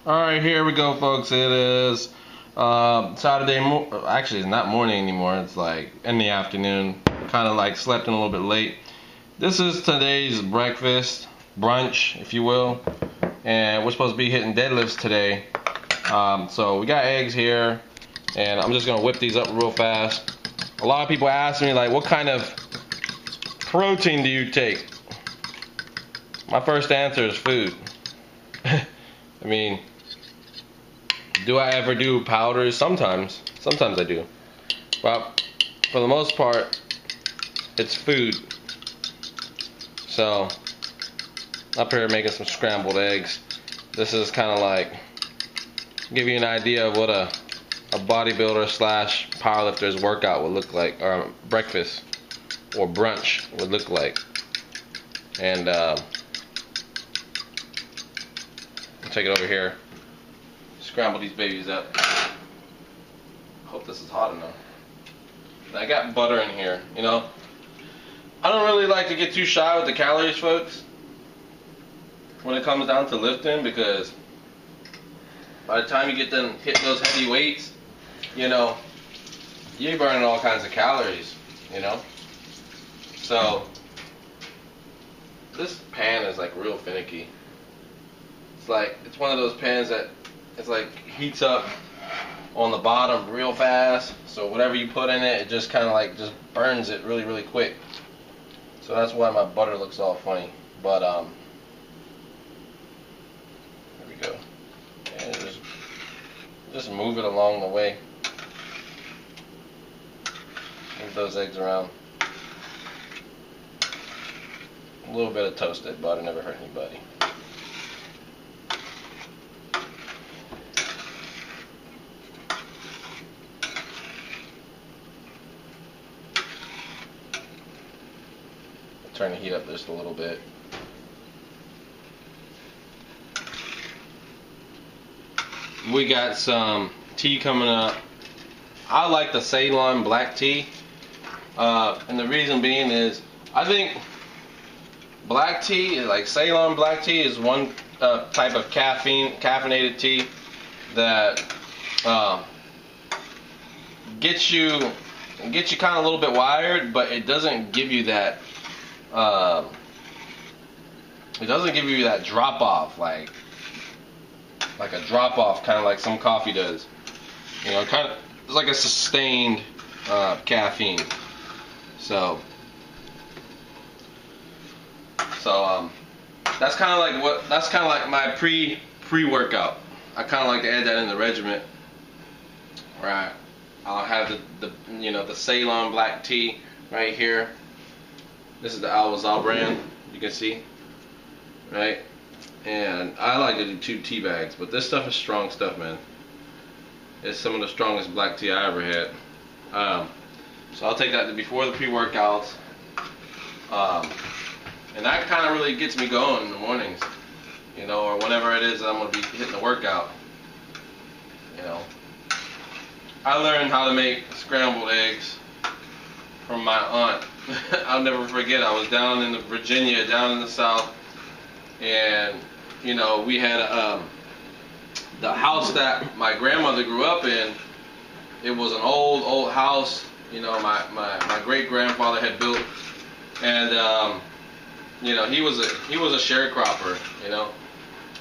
Alright, here we go, folks. It is Saturday, actually it's not morning anymore, it's like in the afternoon. Kind of like slept in a little bit late. This is today's breakfast, brunch, if you will. And we're supposed to be hitting deadlifts today. So we got eggs here, and I'm just going to whip these up real fast. A lot of people ask me, like, what kind of protein do you take? My first answer is food. I mean, do I ever do powders? Sometimes I do. But for the most part, it's food. So, up here making some scrambled eggs. This is kind of like, give you an idea of what a bodybuilder slash powerlifter's workout would look like, or breakfast or brunch would look like. And I'll take it over here. Scramble these babies up. Hope this is hot enough. I got butter in here, you know. I don't really like to get too shy with the calories, folks, when it comes down to lifting, because by the time you get done hitting those heavy weights, you know, you're burning all kinds of calories, you know. So this pan is like real finicky. It's one of those pans that it's like heats up on the bottom real fast, so whatever you put in it, it just kind of like just burns it really quick. So that's why my butter looks all funny. But there we go. And just move it along the way. Move those eggs around. A little bit of toasted butter never hurt anybody. Turn the heat up just a little bit. We got some tea coming up. I like the Ceylon black tea, and the reason being is I think black tea, like Ceylon black tea, is one type of caffeinated tea that gets you kind of a little bit wired, but it doesn't give you that. It doesn't give you that drop off, like a drop off, kind of like some coffee does. You know, kind of it's like a sustained caffeine. So that's kind of like my pre-workout. I kind of like to add that in the regimen. Right. I'll have the Ceylon black tea right here. This is the Al brand, you can see, right? And I like to do 2 tea bags, but this stuff is strong stuff, man. It's some of the strongest black tea I ever had. So I'll take that before the pre-workouts, and that kind of really gets me going in the mornings, you know, or whenever it is that I'm going to be hitting the workout. You know, I learned how to make scrambled eggs from my aunt. I'll never forget, I was down in Virginia, down in the South, and you know, we had the house that my grandmother grew up in. It was an old house, you know, my great grandfather had built, and you know, he was a sharecropper, you know,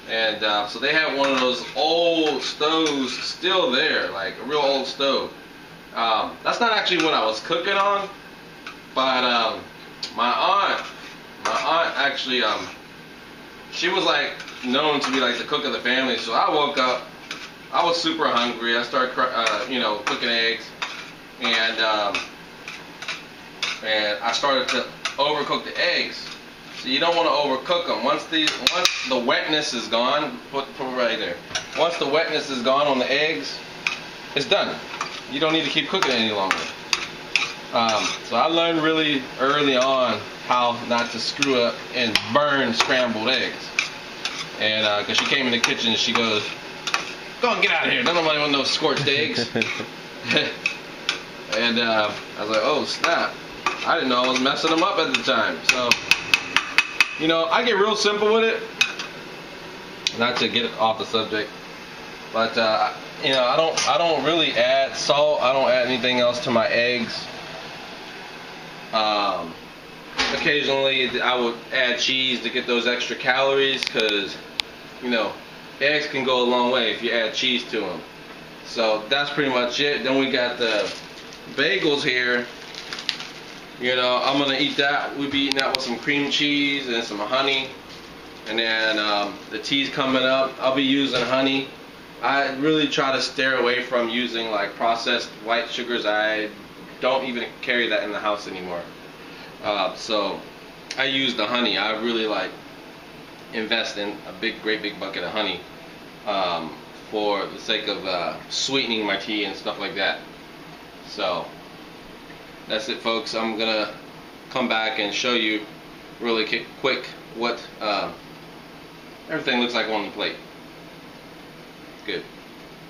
and so they had one of those old stoves still there, like a real old stove. That's not actually what I was cooking on. But my aunt actually, she was like known to be like the cook of the family. So I woke up, I was super hungry. I started, you know, cooking eggs, and I started to overcook the eggs. So you don't want to overcook them. Once the wetness is gone, put it right there. Once the wetness is gone on the eggs, it's done. You don't need to keep cooking it any longer. So I learned really early on how not to screw up and burn scrambled eggs. And because she came in the kitchen and she goes, "Go on, get out of here. Nobody want no scorched eggs." And I was like, "Oh snap! I didn't know I was messing them up at the time." So, you know, I get real simple with it. Not to get off the subject, But you know, I don't really add salt. I don't add anything else to my eggs. Occasionally I would add cheese to get those extra calories, because you know, eggs can go a long way if you add cheese to them. So that's pretty much it. Then we got the bagels here. You know, I'm gonna eat that. We'll be eating that with some cream cheese and some honey. And then the tea's coming up. I'll be using honey. I really try to steer away from using like processed white sugars. I don't even carry that in the house anymore. So I use the honey. I really like invest in a great big bucket of honey for the sake of sweetening my tea and stuff like that. So that's it, folks. I'm gonna come back and show you really quick what everything looks like on the plate. Good.